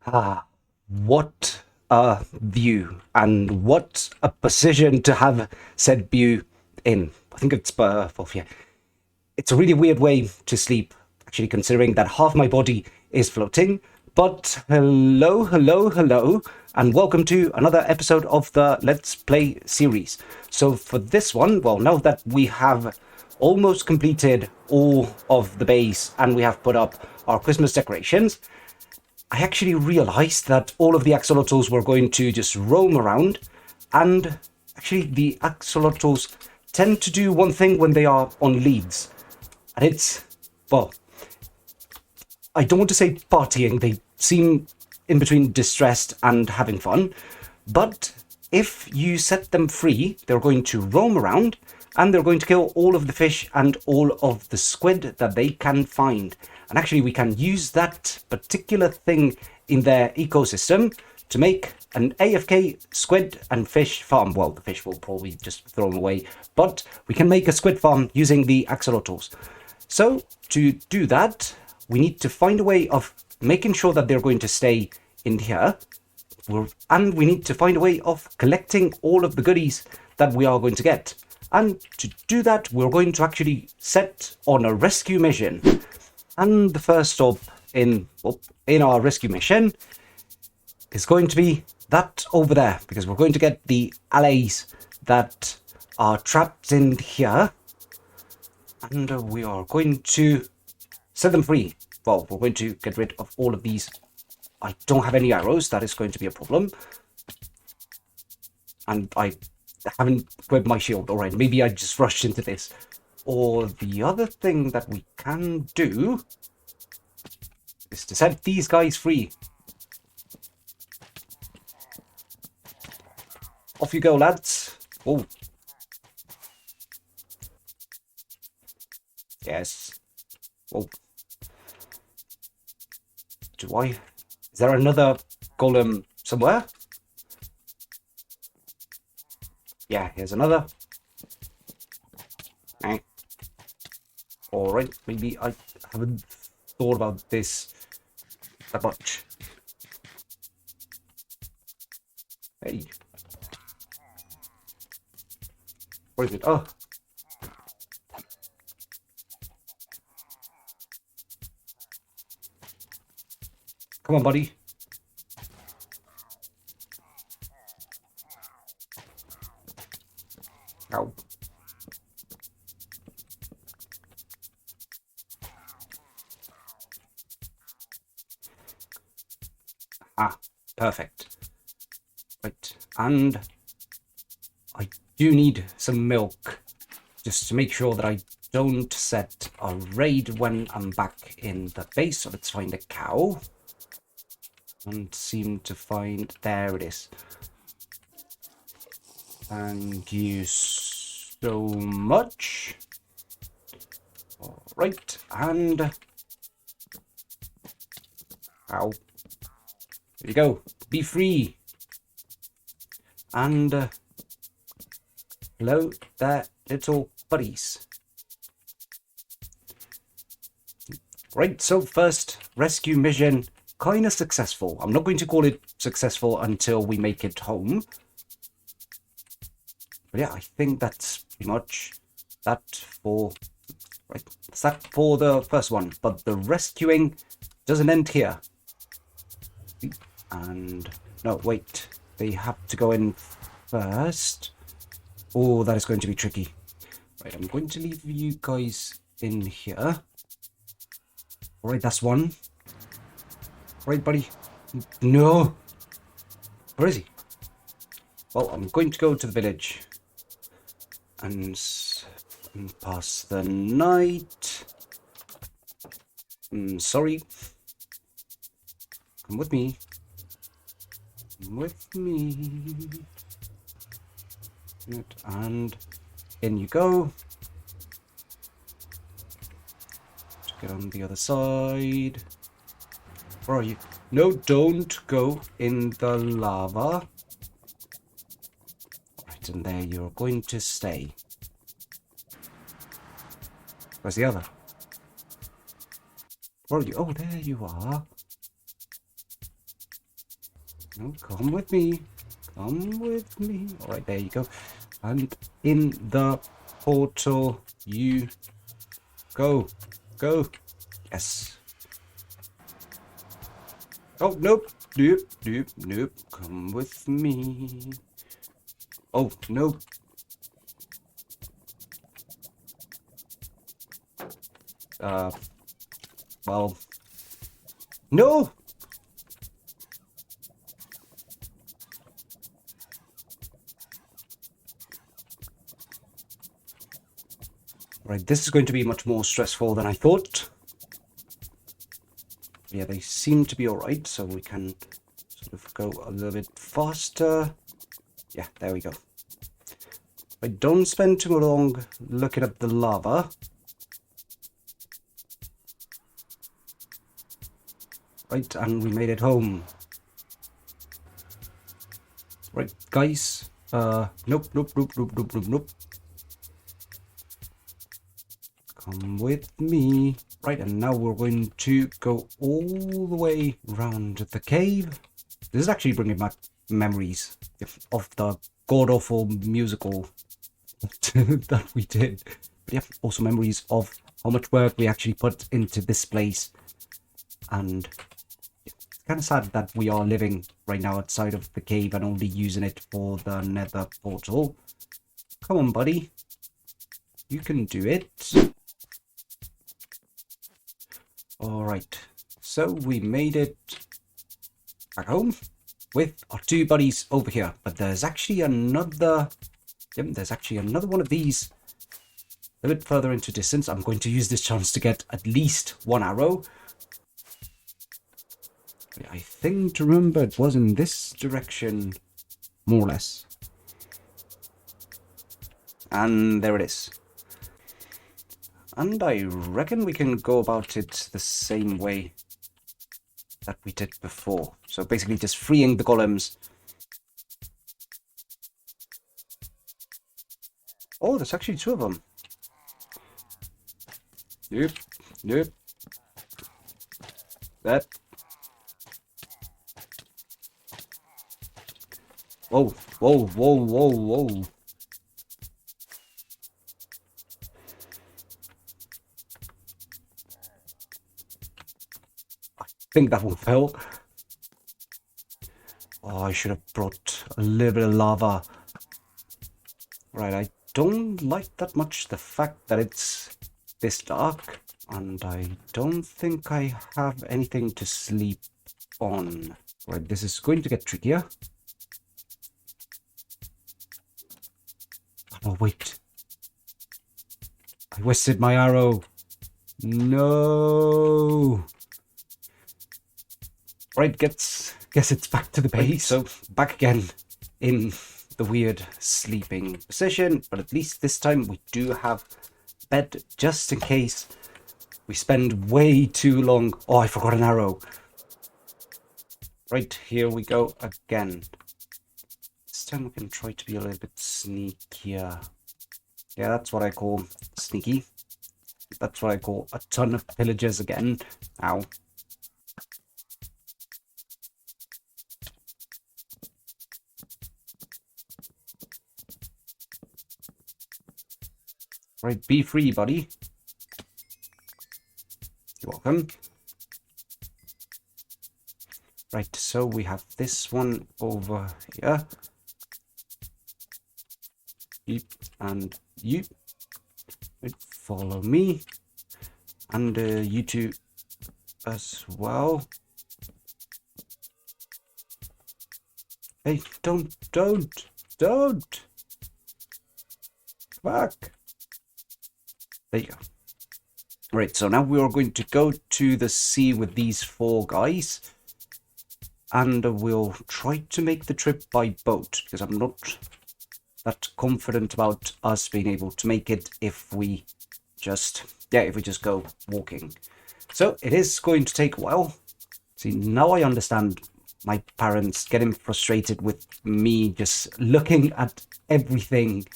Ah, what a view, and what a position to have said view in. I think it's both, yeah. It's a really weird way to sleep, actually, considering that half my body is floating. But hello, hello, hello, and welcome to another episode of the Let's Play series. So for this one, well, now that we have almost completed all of the base and we have put up our Christmas decorations, I actually realized that all of the axolotls were going to just roam around, and actually the axolotls tend to do one thing when they are on leads, and it's, well, I don't want to say partying. They seem in between distressed and having fun, but if you set them free, they're going to roam around and they're going to kill all of the fish and all of the squid that they can find. And actually, we can use that particular thing in their ecosystem to make an AFK squid and fish farm. Well, the fish will probably just throw them away, but we can make a squid farm using the axolotls. So to do that, we need to find a way of making sure that they're going to stay in here. And we need to find a way of collecting all of the goodies that we are going to get. And to do that, we're going to actually set on a rescue mission. And the first stop in our rescue mission is going to be that over there, because we're going to get the allays that are trapped in here. And we are going to set them free. Well, we're going to get rid of all of these. I don't have any arrows. That is going to be a problem. And I haven't grabbed my shield. All right, maybe I just rushed into this. Or the other thing that we can do is to set these guys free. Off you go, lads. Oh. Yes. Oh. Is there another golem somewhere? Yeah, here's another. Eh. Alright, maybe I haven't thought about this that much. Hey. What is it? Oh. Come on, buddy. Ow. Ah, perfect. Right, and I do need some milk, just to make sure that I don't set a raid when I'm back in the base. So let's find a cow. And seem to find, there it is. Thank you so much. All right, and ow, there you go. Be free. And hello there, little buddies. Right, so first rescue mission. Kind of successful. I'm not going to call it successful until we make it home. But yeah, I think that's pretty much that for... Right, that's that for the first one. But the rescuing doesn't end here. And... no, wait. They have to go in first. Oh, that is going to be tricky. Right, I'm going to leave you guys in here. Alright, that's one. Right, buddy. No. Where is he? Well, I'm going to go to the village and pass the night. Sorry. Come with me. Come with me. And in you go. To get on the other side. Where are you? No, don't go in the lava. Right, and there you're going to stay. Where's the other? Where are you? Oh, there you are. No, come with me. Come with me. All right, there you go. And in the portal you go. Go. Yes. Oh, nope. Nope. Nope. Nope. Come with me. Oh, no. Well. No! Right, this is going to be much more stressful than I thought. Yeah, they seem to be alright, so we can sort of go a little bit faster. Yeah, there we go. But don't spend too long looking at the lava. Right, and we made it home. Right, guys. Nope, nope, nope, nope, nope, nope, nope. Come with me. Right, and now we're going to go all the way round the cave. This is actually bringing back memories of the god-awful musical that we did. But yeah, also memories of how much work we actually put into this place. And it's kind of sad that we are living right now outside of the cave and only using it for the nether portal. Come on, buddy. You can do it. Alright, so we made it back home with our two buddies over here. But there's actually another... Yep, there's actually another one of these a bit further into distance. I'm going to use this chance to get at least one arrow. I think to remember it was in this direction, more or less. And there it is. And I reckon we can go about it the same way that we did before. So basically just freeing the golems. Oh, there's actually two of them. Nope, nope. That. Whoa, whoa, whoa, whoa, whoa. I think that one fell. Oh, I should have brought a little bit of lava. Right, I don't like that much the fact that it's this dark. And I don't think I have anything to sleep on. Right, this is going to get trickier. Oh, wait. I wasted my arrow. No. Right, guess it's back to the base. So back again in the weird sleeping position. But at least this time we do have bed just in case we spend way too long. Oh, I forgot an arrow. Right, here we go again. This time we can try to be a little bit sneakier. Yeah, that's what I call sneaky. That's what I call a ton of pillagers again. Ow. Right, be free, buddy. You're welcome. Right, so we have this one over here. You and you. Right, follow me. And you two as well. Hey, don't. Come back. There you go. Right, so now we are going to go to the sea with these four guys. And we'll try to make the trip by boat, because I'm not that confident about us being able to make it if we just go walking. So it is going to take a while. See, now I understand my parents getting frustrated with me just looking at everything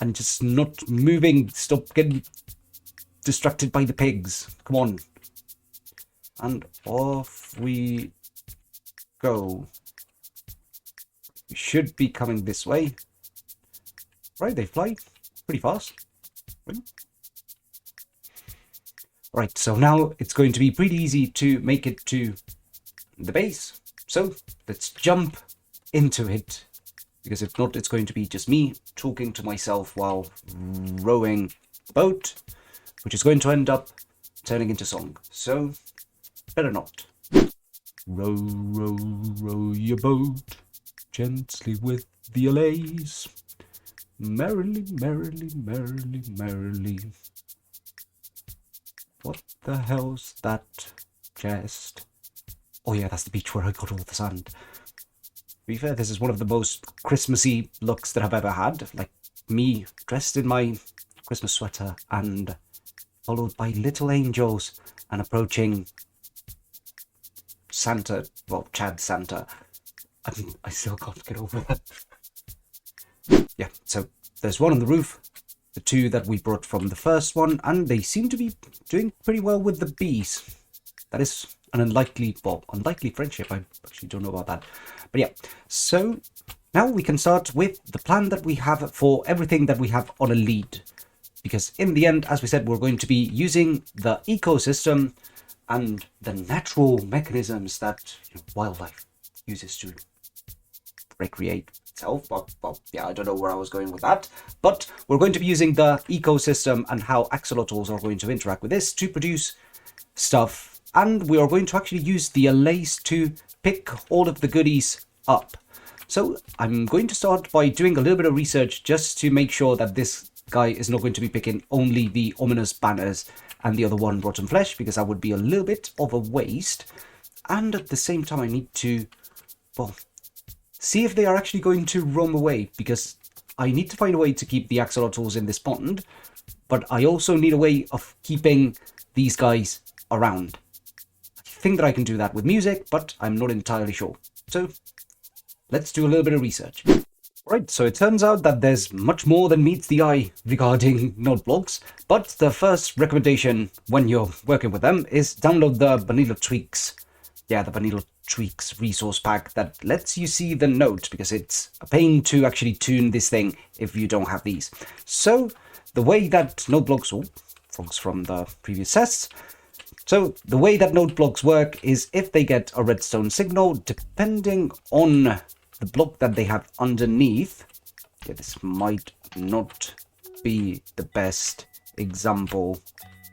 and just not moving. Stop getting distracted by the pigs. Come on. And off we go. should be coming this way. Right, they fly pretty fast. Right, so now it's going to be pretty easy to make it to the base. So let's jump into it, because if not, it's going to be just me talking to myself while rowing the boat, which is going to end up turning into song. So better not. Row, row, row your boat gently with the allays. Merrily, merrily, merrily, merrily. What the hell's that chest? Oh yeah, that's the beach where I got all the sand. To be fair, this is one of the most Christmassy looks that I've ever had. Like me dressed in my Christmas sweater and followed by little angels and approaching Santa, well, Chad Santa. I still can't get over that. Yeah, so there's one on the roof, the two that we brought from the first one, and they seem to be doing pretty well with the bees. That is an unlikely friendship. I actually don't know about that. But yeah, so now we can start with the plan that we have for everything that we have on a lead. Because in the end, as we said, we're going to be using the ecosystem and the natural mechanisms that wildlife uses to recreate itself. Well, yeah, I don't know where I was going with that. But we're going to be using the ecosystem and how axolotls are going to interact with this to produce stuff. And we are going to actually use the allays to pick all of the goodies up. So I'm going to start by doing a little bit of research just to make sure that this guy is not going to be picking only the ominous banners and the other one rotten flesh, because that would be a little bit of a waste. And at the same time, I need to, well, see if they are actually going to roam away, because I need to find a way to keep the axolotls in this pond, but I also need a way of keeping these guys around. I think that I can do that with music, but I'm not entirely sure. So let's do a little bit of research. Right, so it turns out that there's much more than meets the eye regarding node blocks, but the first recommendation when you're working with them is download the Vanilla Tweaks. Yeah, the Vanilla Tweaks resource pack that lets you see the note, because it's a pain to actually tune this thing if you don't have these. So the way that node blocks, frogs from the previous tests. So the way that node blocks work is if they get a redstone signal, depending on the block that they have underneath. Yeah, this might not be the best example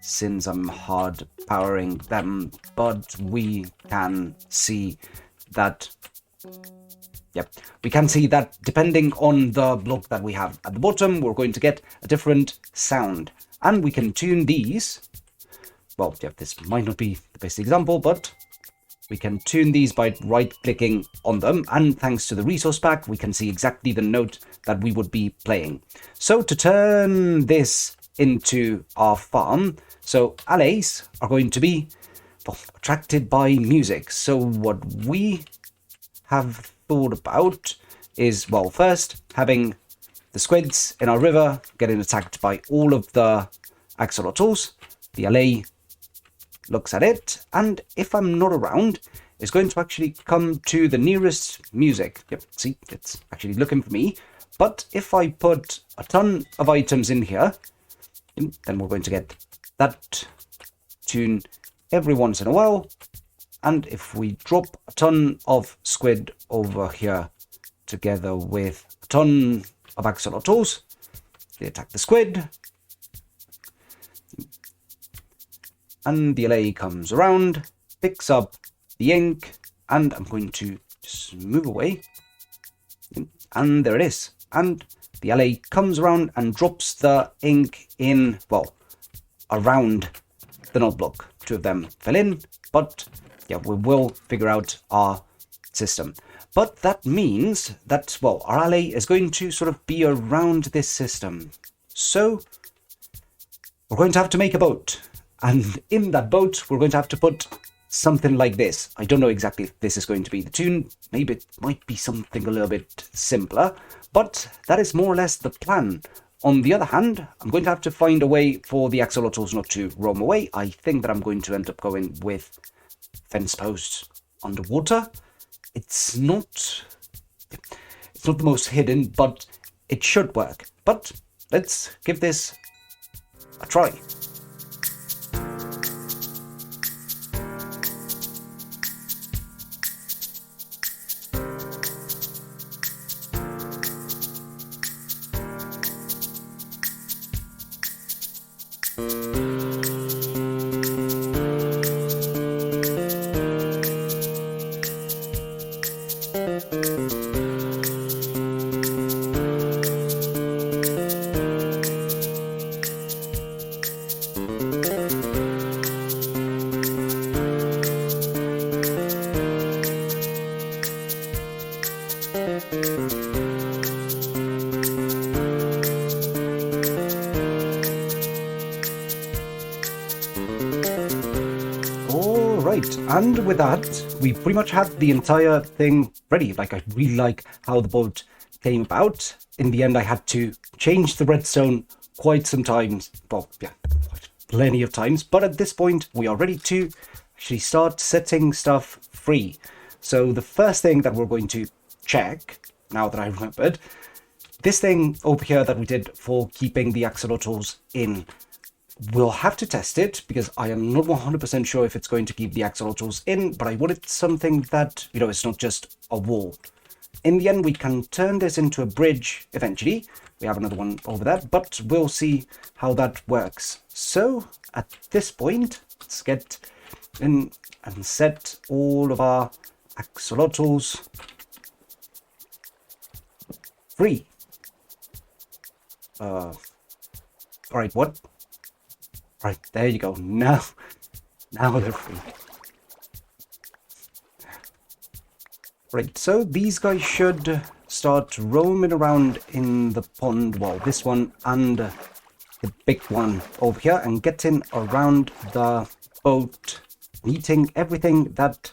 since I'm hard powering them, but we can see that, yep, we can see that depending on the block that we have at the bottom, we're going to get a different sound. And we can tune these. Well, yeah, this might not be the best example, but we can tune these by right-clicking on them, and thanks to the resource pack, we can see exactly the note that we would be playing. So to turn this into our farm, so allays are going to be attracted by music. So what we have thought about is, well, first having the squids in our river getting attacked by all of the axolotls. The allay looks at it, and if I'm not around, it's going to actually come to the nearest music. Yep, see, it's actually looking for me. But if I put a ton of items in here, then we're going to get that tune every once in a while. And if we drop a ton of squid over here together with a ton of axolotls, they attack the squid. And the allay comes around, picks up the ink, and I'm going to just move away. And there it is. And the allay comes around and drops the ink in, well, around the node block. Two of them fell in, but yeah, we will figure out our system. But that means that, well, our allay is going to sort of be around this system. So we're going to have to make a boat. And in that boat, we're going to have to put something like this. I don't know exactly if this is going to be the tune. Maybe it might be something a little bit simpler, but that is more or less the plan. On the other hand, I'm going to have to find a way for the axolotls not to roam away. I think that I'm going to end up going with fence posts underwater. It's not It's not the most hidden, but it should work. But let's give this a try. Alright, and with that, we pretty much had the entire thing ready. Like, I really like how the boat came about. In the end, I had to change the redstone quite some times. Well, yeah, quite plenty of times. But at this point, we are ready to actually start setting stuff free. So the first thing that we're going to check, now that I remembered, this thing over here that we did for keeping the axolotls in. We'll have to test it because I am not 100% sure if it's going to keep the axolotls in, but I wanted something that, you know, it's not just a wall. In the end, we can turn this into a bridge eventually. We have another one over there, but we'll see how that works. So at this point, let's get in and set all of our axolotls free. Alright, what? Right, there you go. Now they're free. Right, so these guys should start roaming around in the pond. Well, this one and the big one over here, and getting around the boat, eating everything that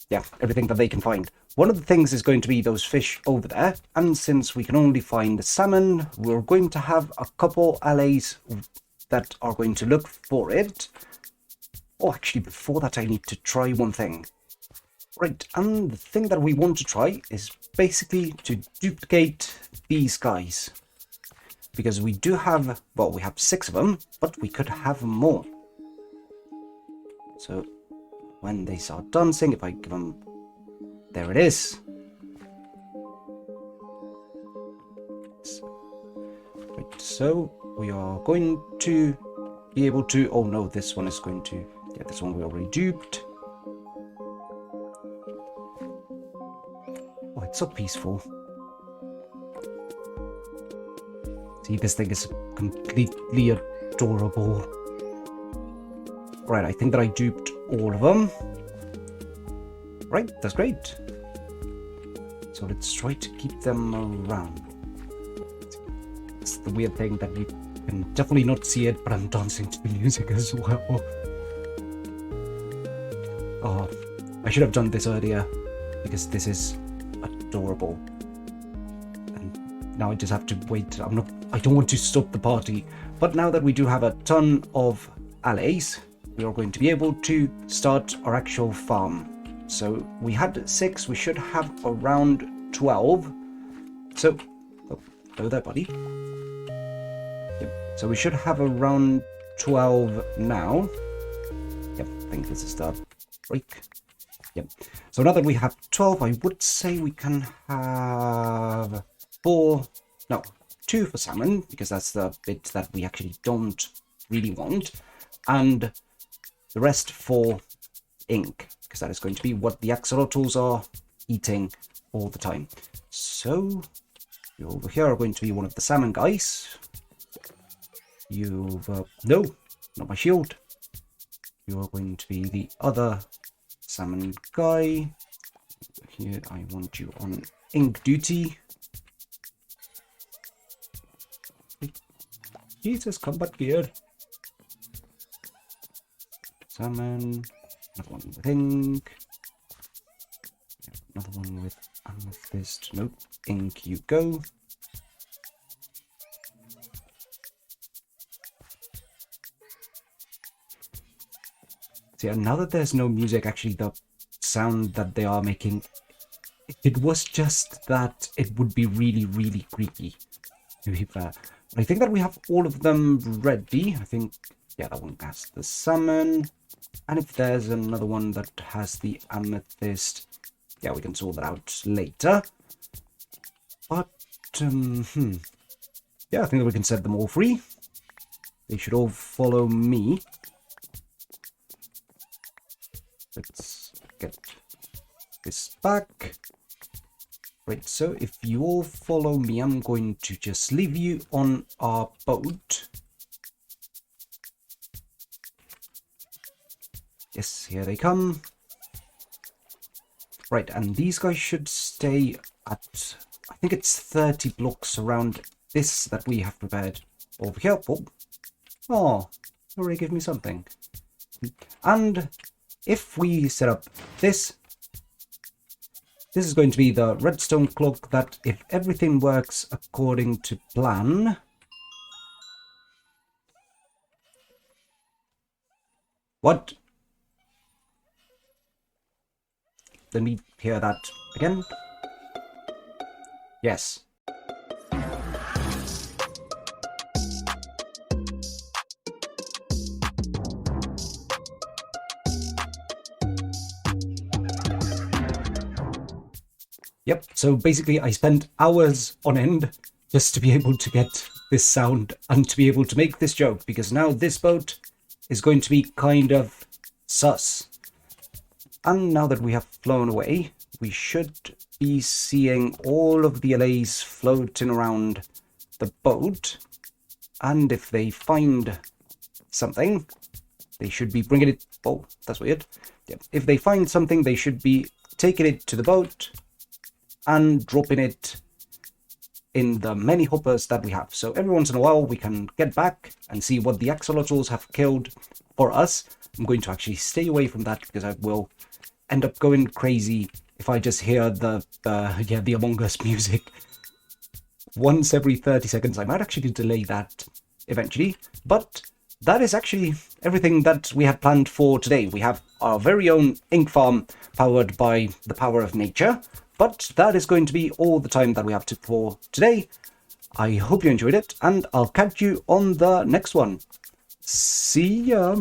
they can find. One of the things is going to be those fish over there, and since we can only find the salmon, we're going to have a couple allays that are going to look for it. Oh, actually, before that, I need to try one thing. Right, and the thing that we want to try is basically to duplicate these guys. Because we do have, well, we have 6 of them, but we could have more. So, when they start dancing, if I give them... There it is. Right, so we are going to be able to... Oh no, this one is going to... Yeah, this one we already duped. Oh, it's so peaceful. See, this thing is completely adorable. Right, I think that I duped all of them. Right, that's great. So let's try to keep them around. It's the weird thing that you can definitely not see it, but I'm dancing to the music as well. Oh, I should have done this earlier, because this is adorable. And now I just have to wait. I don't want to stop the party. But now that we do have a ton of allays, we are going to be able to start our actual farm. So we had 6, we should have around 12. So, oh, hello there, buddy. Yep. So we should have around 12 now. Yep, I think this is the break. Yep. So now that we have 12, I would say we can have 2 for salmon, because that's the bit that we actually don't really want. And the rest for ink, because that is going to be what the axolotls are eating all the time. So you over here are going to be one of the salmon guys. You've no, not my shield. You are going to be the other salmon guy. Here I want you on ink duty. Jesus, combat gear. Salmon. Another one with ink. Another one with amethyst. Nope. Ink you go. See, now that there's no music, actually the sound that they are making it was just that it would be really, really creepy, to be fair. I think that we have all of them ready. I think, yeah, that one has the salmon. And if there's another one that has the amethyst, yeah, we can sort that out later. But, yeah, I think that we can set them all free. They should all follow me. Let's get this back. Right, so if you all follow me, I'm going to just leave you on our boat. Yes, here they come. Right, and these guys should stay at, I think it's 30 blocks around this that we have prepared over here. Oh, you already gave me something. And if we set up this is going to be the redstone clock that, if everything works according to plan, what? Let me hear that again. Yes. Yep, so basically I spent hours on end just to be able to get this sound and to be able to make this joke, because now this boat is going to be kind of sus. And now that we have flown away, we should be seeing all of the allays floating around the boat. And if they find something, they should be bringing it... Oh, that's weird. Yeah. If they find something, they should be taking it to the boat and dropping it in the many hoppers that we have. So every once in a while we can get back and see what the axolotls have killed for us. I'm going to actually stay away from that because I will end up going crazy if I just hear the Among Us music once every 30 seconds. I might actually delay that eventually, but that is actually everything that we have planned for today. We have our very own ink farm powered by the power of nature. But that is going to be all the time that we have for today. I hope you enjoyed it, and I'll catch you on the next one. See ya!